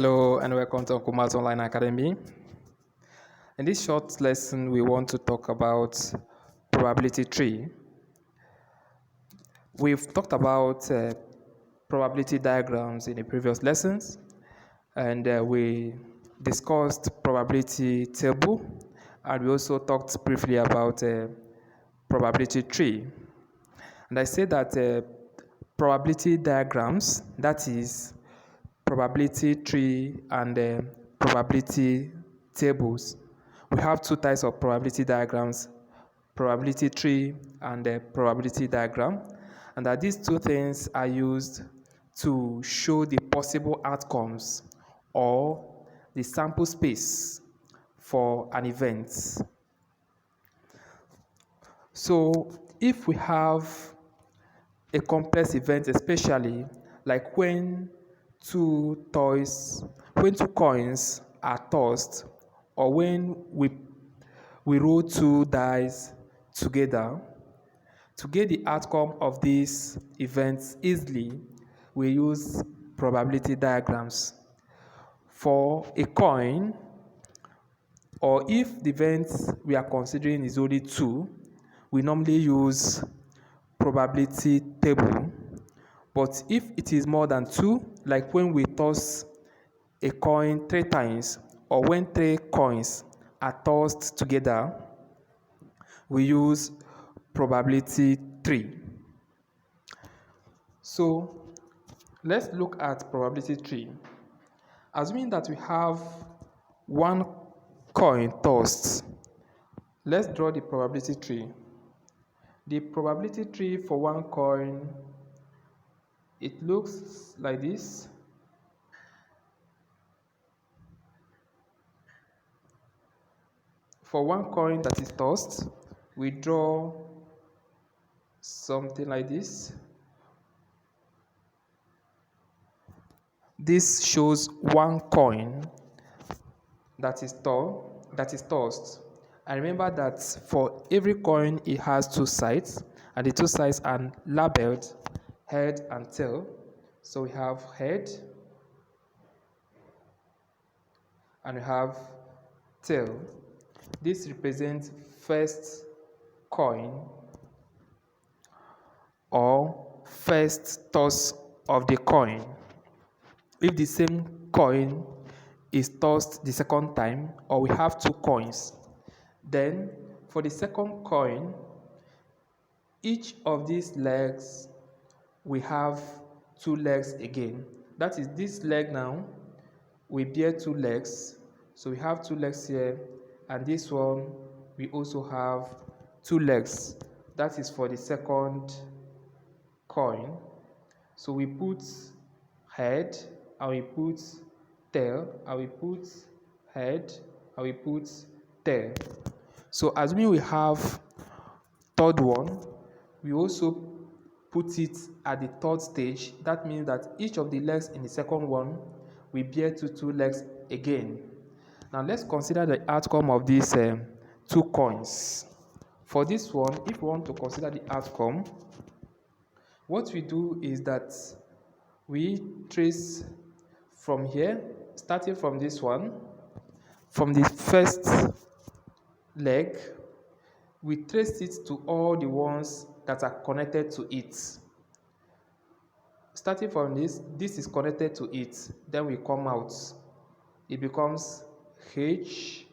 Hello and welcome to Kuma's Online Academy. In this short lesson, we want to talk about probability tree. We've talked about probability diagrams in the previous lessons, and we discussed probability table, and we also talked briefly about probability tree. And I said that probability diagrams, that is probability tree and probability tables. We have two types of probability diagrams, probability tree and probability diagram, and that these two things are used to show the possible outcomes or the sample space for an event. So if we have a complex event, especially like when two coins are tossed, or when we roll two dice together, to get the outcome of these events easily, we use probability diagrams. For a coin, or if the event we are considering is only two, we normally use probability table. But if it is more than two, like when we toss a coin 3 times, or when 3 coins are tossed together, we use probability tree. So let's look at probability tree. Assuming that we have one coin tossed, let's draw the probability tree. The probability tree for one coin, it looks like this. For one coin that is tossed, we draw something like this. This shows one coin that is tossed. And remember that for every coin, it has two sides, and the two sides are labeled head and tail. So we have head and we have tail. This represents first coin or first toss of the coin. If the same coin is tossed the second time, or we have two coins, then for the second coin, each of these legs, we have two legs again. That is, this leg now we bear two legs, so we have two legs here, and this one we also have two legs. That is for the second coin. So we put head, and we put tail, and we put head, and we put tail. So assuming we have third one, we also put it at the third stage. That means that each of the legs in the second one will bear two legs again. Now let's consider the outcome of these two coins. For this one, if we want to consider the outcome, what we do is that we trace from here, starting from this one, from the first leg, we trace it to all the ones that are connected to it. Starting from this is connected to it, then we come out. It becomes H.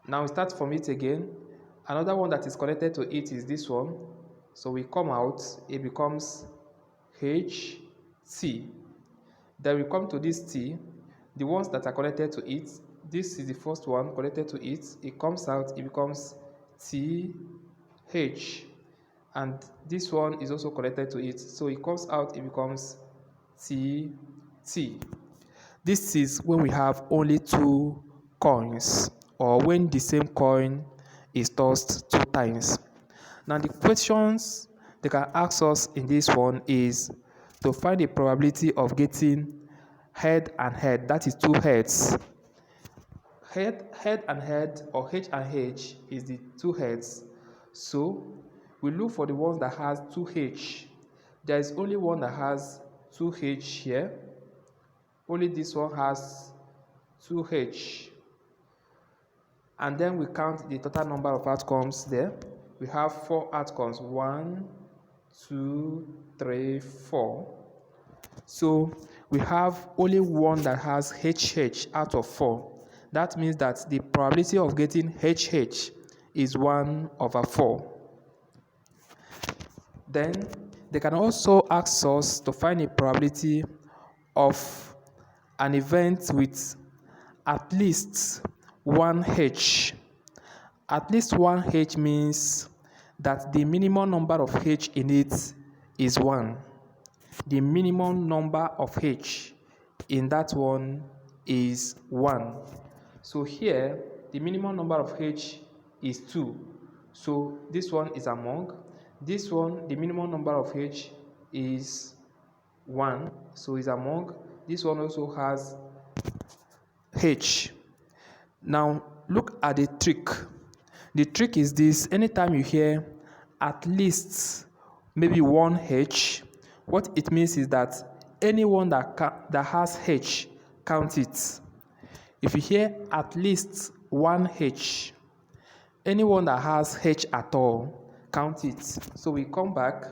Now we start from it again. Another one that is connected to it is this one. So we come out, it becomes HT. Then we come to this T. The ones that are connected to it, this is the first one connected to it. It comes out, it becomes TH. And this one is also connected to it. So it comes out, it becomes TT. This is when we have only two coins, or when the same coin is tossed 2 times. Now the questions they can ask us in this one is to find the probability of getting head and head, that is two heads. Head and head, or H and H, is the two heads. So we look for the ones that has two H. There is only one that has 2H here. Only this one has 2H. And then we count the total number of outcomes there. We have 4 outcomes. 1, 2, 3, 4. So we have only one that has HH out of 4. That means that the probability of getting HH is 1/4. Then they can also ask us to find a probability of an event with at least 1H. At least 1H means that the minimum number of H in it is 1. The minimum number of H in that one is 1. So here, the minimum number of H is 2. So this one is among. This one, the minimum number of H is 1. So is among. This one also has H. Now, look at the trick. The trick is this: anytime you hear at least maybe 1H, what it means is that anyone that has H, count it. If you hear at least 1H, anyone that has H at all, count it. So we come back.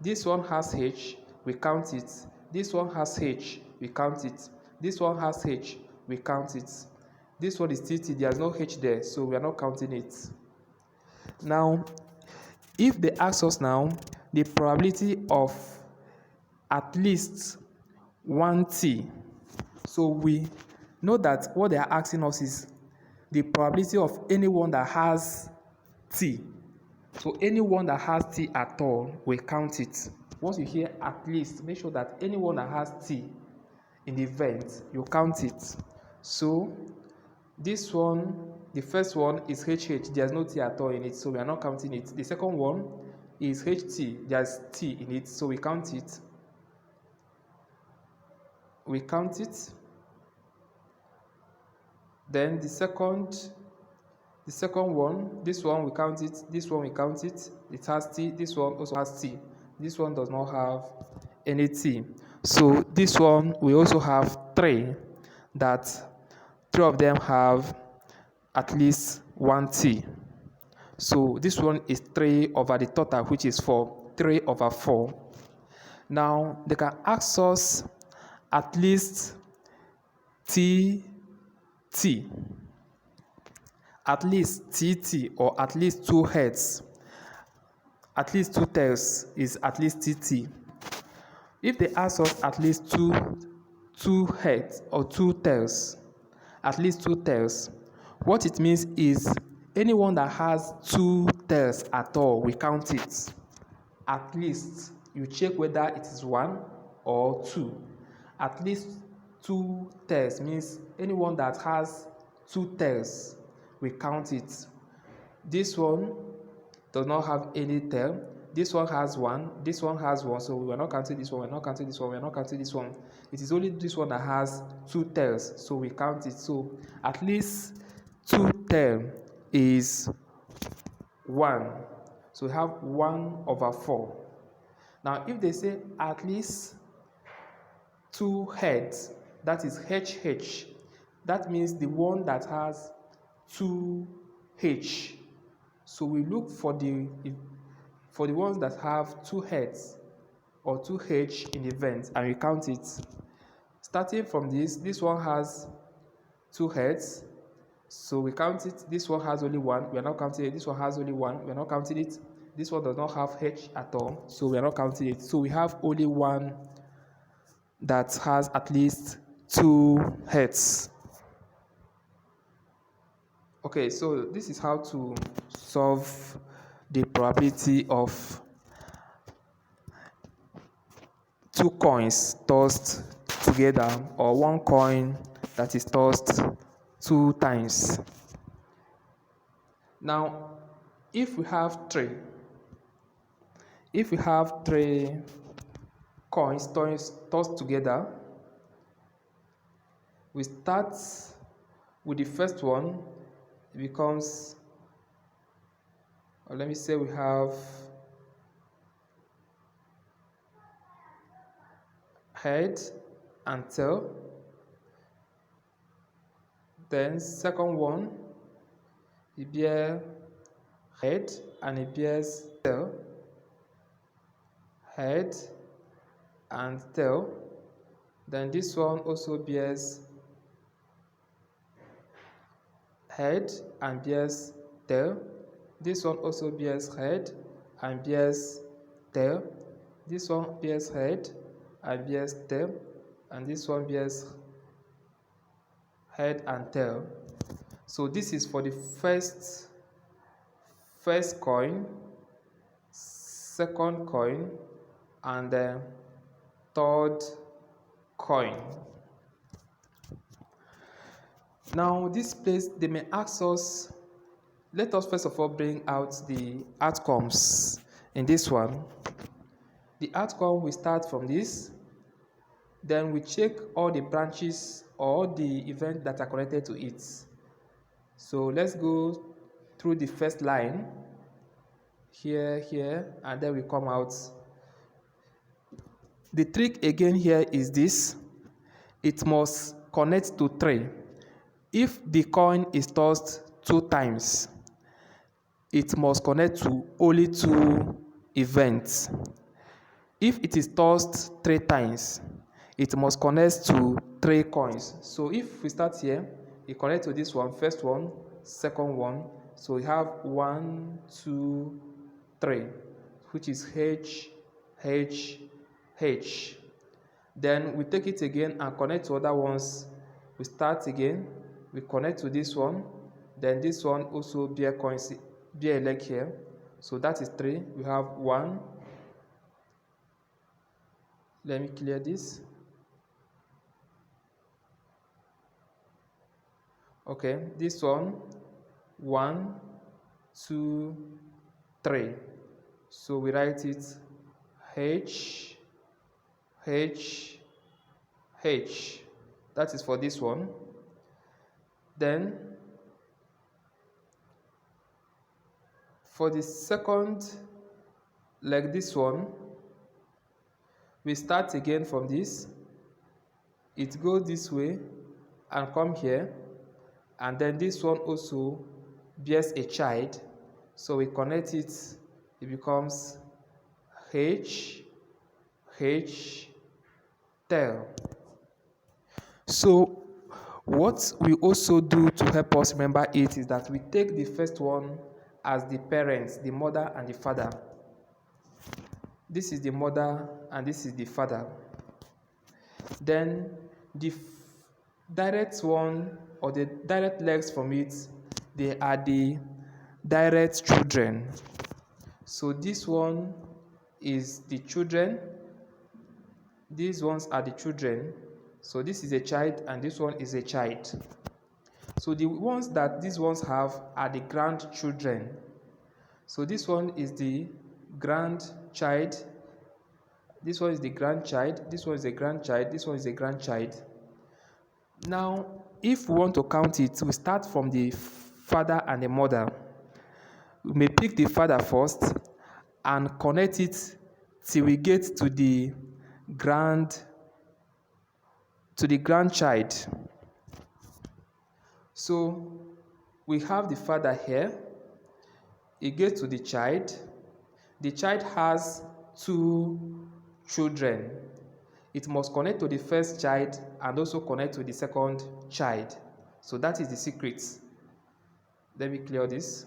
This one has H, we count it. This one has H, we count it. This one has H, we count it. This one is TT, there's no H there, so we are not counting it. Now, if they ask us now the probability of at least 1T, so we know that what they are asking us is the probability of anyone that has T. So anyone that has T at all, we count it. Once you hear at least, make sure that anyone that has T in the event, you count it. So this one, the first one is HH, there's no T at all in it, so we are not counting it. The second one is HT, there's T in it, so we count it. We count it. Then the second one, this one we count it, this one we count it, it has T, this one also has T. This one does not have any T. So this one we also have 3, that 3 of them have at least 1T. So this one is 3 over the total, which is 4, 3/4. Now they can ask us at least TT, at least TT, or at least 2 heads. At least 2 tails is at least TT. If they ask us at least two heads or 2 tails, at least 2 tails, what it means is anyone that has 2 tails at all, we count it. At least you check whether it is 1 or 2. At least 2 tails means anyone that has 2 tails, we count it. This one does not have any tail. This one has 1, this one has 1, so we are not counting this one, we are not counting this one, we are not counting this one. It is only this one that has 2 tails, so we count it. So at least 2 tails is 1. So we have 1/4. Now if they say at least 2 heads, that is HH, that means the one that has 2H. So we look for the ones that have 2 heads or 2H in the event, and we count it. Starting from this one has 2 heads, so we count it. This one has only 1, we are not counting it. This one has only 1, we are not counting it. This one does not have H at all, so we are not counting it. So we have only one that has at least 2 heads. Okay, so this is how to solve the probability of 2 coins tossed together, or 1 coin that is tossed 2 times. Now, if we have 3 coins tossed together, we start with the first one. It becomes, or let me say we have head and tail. Then second one, it bears head and it bears tail, head and tail. Then this one also bears head and bears tail. This one also bears head and bears tail. This one bears head and bears tail. And this one bears head and tail. So this is for the first coin, second coin, and the third coin. Now this place, they may ask us, let us first of all bring out the outcomes in this one. The outcome, we start from this, then we check all the branches or the events that are connected to it. So let's go through the first line, here, and then we come out. The trick again here is this: it must connect to 3. If the coin is tossed 2 times, it must connect to only 2 events. If it is tossed 3 times, it must connect to 3 coins. So if we start here, it connects to this one, first one, second one. So we have 1, 2, 3, which is H, H, H. Then we take it again and connect to other ones. We start again, we connect to this one, then this one also bear coins, bear a leg here. So that is 3. We have 1. Let me clear this. Okay, this one, 1, 2, 3. So we write it H, H, H. That is for this one. Then for the second leg, this one, we start again from this. It goes this way and come here, and then this one also bears a child. So we connect it, it becomes H, H, tail. So what we also do to help us remember it is that we take the first one as the parents, the mother and the father. This is the mother and this is the father. Then the direct one, or the direct legs from it, they are the direct children. So this one is the children, these ones are the children. So this is a child and this one is a child. So the ones that these ones have are the grandchildren. So this one is the grandchild, this one is the grandchild, this one is a grandchild, this one is a grandchild. Now, if we want to count it, we start from the father and the mother. We may pick the father first and connect it till we get to the grandchild. So we have the father here. It gets to the child. The child has 2 children. It must connect to the first child and also connect to the second child. So that is the secret. Let me clear this.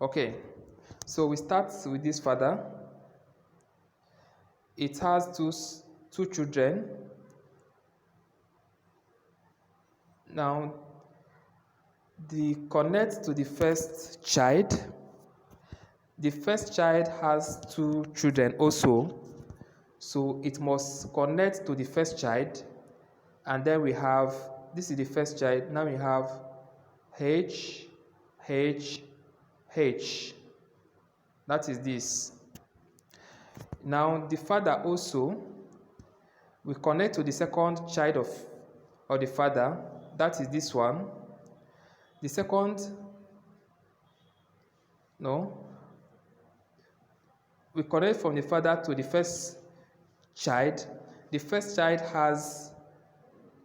Okay, so we start with this father. It has two children. Now, the connect to the first child. The first child has 2 children also. So it must connect to the first child. And then we have, this is the first child. Now we have H, H, H. That is this. Now the father also, we connect to the second child of the father, that is this one. The second, no, we connect from the father to the first child. The first child has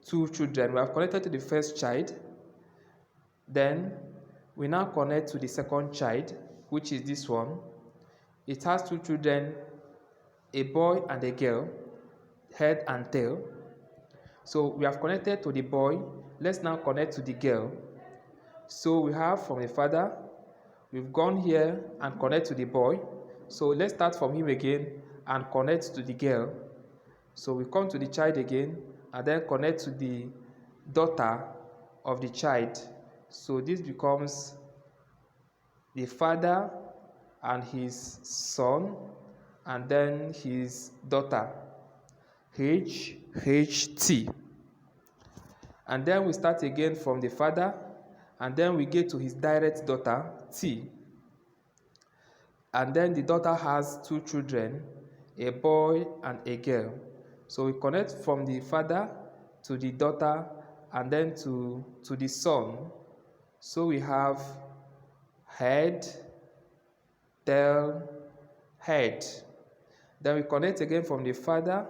two children. We have connected to the first child. Then we now connect to the second child, which is this one. It has two children, a boy and a girl, head and tail. So we have connected to the boy. Let's now connect to the girl. So we have from the father, we've gone here and connect to the boy. So let's start from him again and connect to the girl. So we come to the child again and then connect to the daughter of the child. So this becomes the father and his son and then his daughter, HHT. And then we start again from the father and then we get to his direct daughter, T. And then the daughter has two children, a boy and a girl. So we connect from the father to the daughter and then to the son. So we have head, tail, head. Then we connect again from the father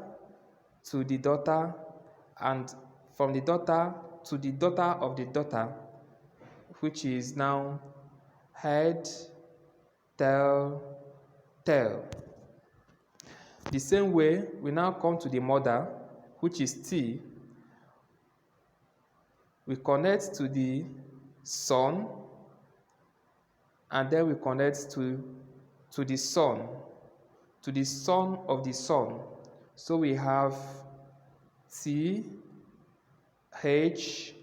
to the daughter and from the daughter to the daughter of the daughter, which is now head, tail, tail. The same way, we now come to the mother, which is T. We connect to the son, and then we connect to the son of the son. So we have T, H,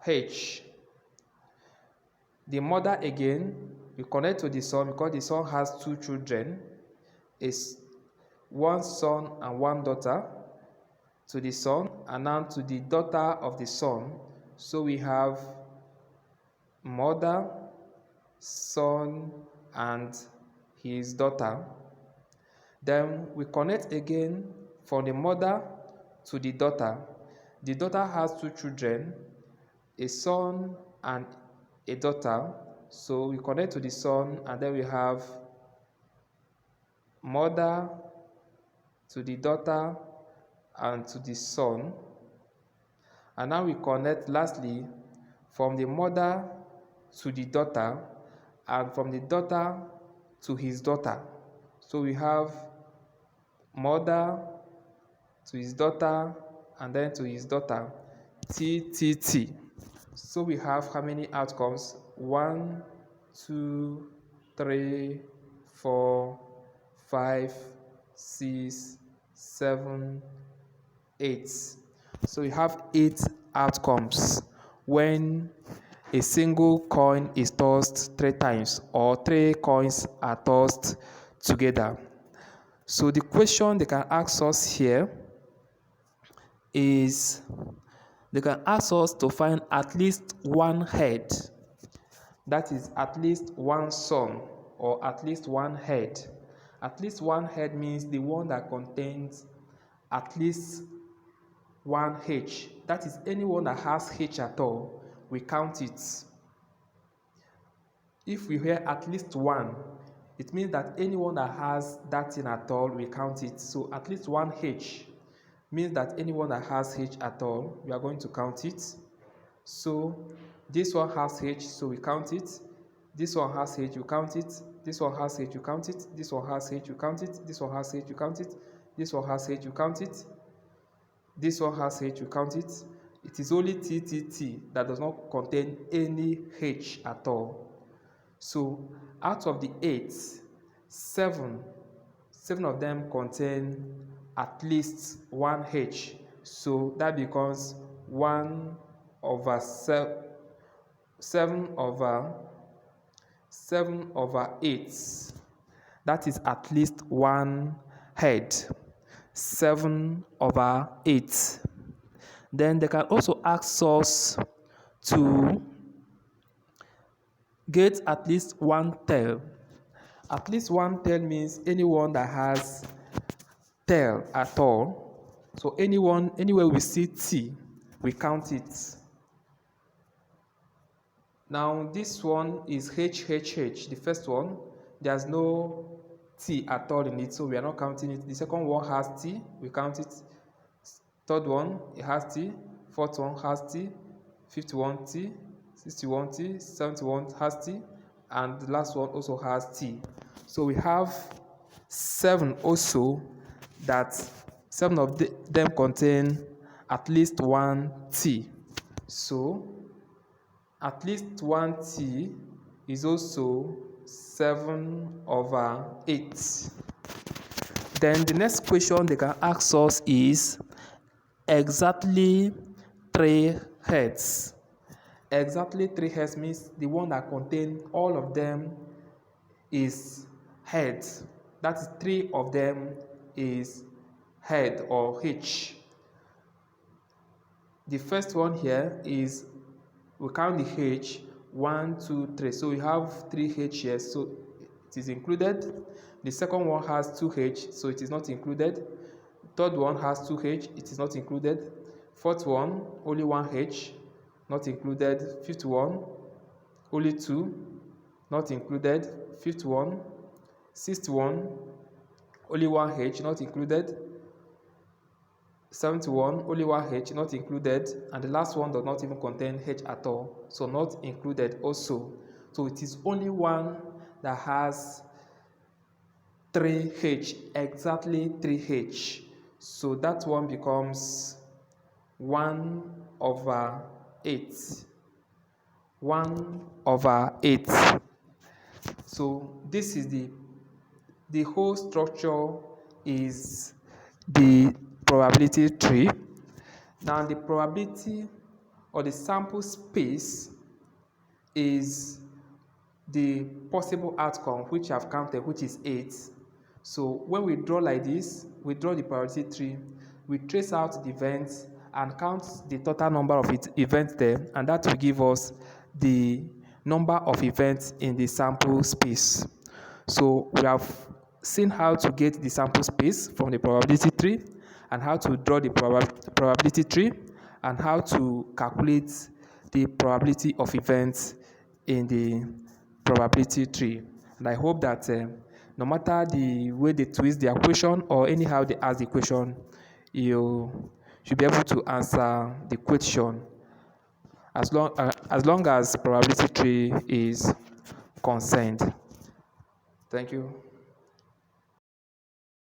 H. The mother again, we connect to the son because the son has two children, is one son and one daughter, to the son, and now to the daughter of the son. So we have mother, son, and his daughter. Then we connect again from the mother to the daughter. The daughter has two children, a son and a daughter. So we connect to the son and then we have mother to the daughter and to the son. And now we connect lastly from the mother to the daughter and from the daughter to his daughter. So we have mother to his daughter and then to his daughter, T. So we have how many outcomes? 1, 2, 3, 4, 5, 6, 7, 8. So we have 8 outcomes when a single coin is tossed 3 times or 3 coins are tossed together. So the question they can ask us here is, they can ask us to find at least one head, that is at least one son or at least one head. At least one head means the one that contains at least one H. That is anyone that has H at all, we count it. If we hear at least one, it means that anyone that has that thing at all, we count it. So at least one H means that anyone that has H at all, we are going to count it. So this one has H, so we count it. This one has H, you count it. This one has H, you count it. This one has H, you count it. This one has H, you count it. This one has H, you count it. This one has H, you count it. It is only T that does not contain any H at all. So out of the 8, 7 of them contain at least one H. So that becomes 1 over 7 over 8. That is at least one head. 7 over 8. Then they can also ask us to get at least one tail. At least one tail means anyone that has tail at all. So anywhere we see T, we count it. Now this one is HHH, the first one. There's no T at all in it, so we are not counting it. The second one has T, we count it. Third one, it has T. Fourth one has T. Fifth one T. 61 T. 71 has T. And the last one also has T. So we have 7 also, that 7 of them contain at least one T. So at least one T is also 7/8. Then the next question they can ask us is exactly 3 heads. Exactly 3 heads means the one that contains all of them is head. That is 3 of them is head or H. The first one here is, we count the H, 1, 2, 3. So we have 3 H here, so it is included. The second one has 2 H, so it is not included. Third one has 2 H, it is not included. Fourth one, only 1 H, not included. Fifth one, only 2, not included. Fifth one. Sixth one, only 1 H, not included. Seventh one, only 1 H, not included. And the last one does not even contain H at all, so not included also. So it is only one that has 3 H, exactly 3 H. So that one becomes 1/8. 1/8. So this is the whole structure is the probability tree. Now the probability or the sample space is the possible outcome which I've counted, which is 8. So when we draw like this, we draw the probability tree, we trace out the events and count the total number of events there, and that will give us the number of events in the sample space. So we have seen how to get the sample space from the probability tree, and how to draw the probability tree, and how to calculate the probability of events in the probability tree. And I hope that no matter the way they twist the equation or anyhow they ask the question, you should be able to answer the question as long as probability tree is concerned. Thank you.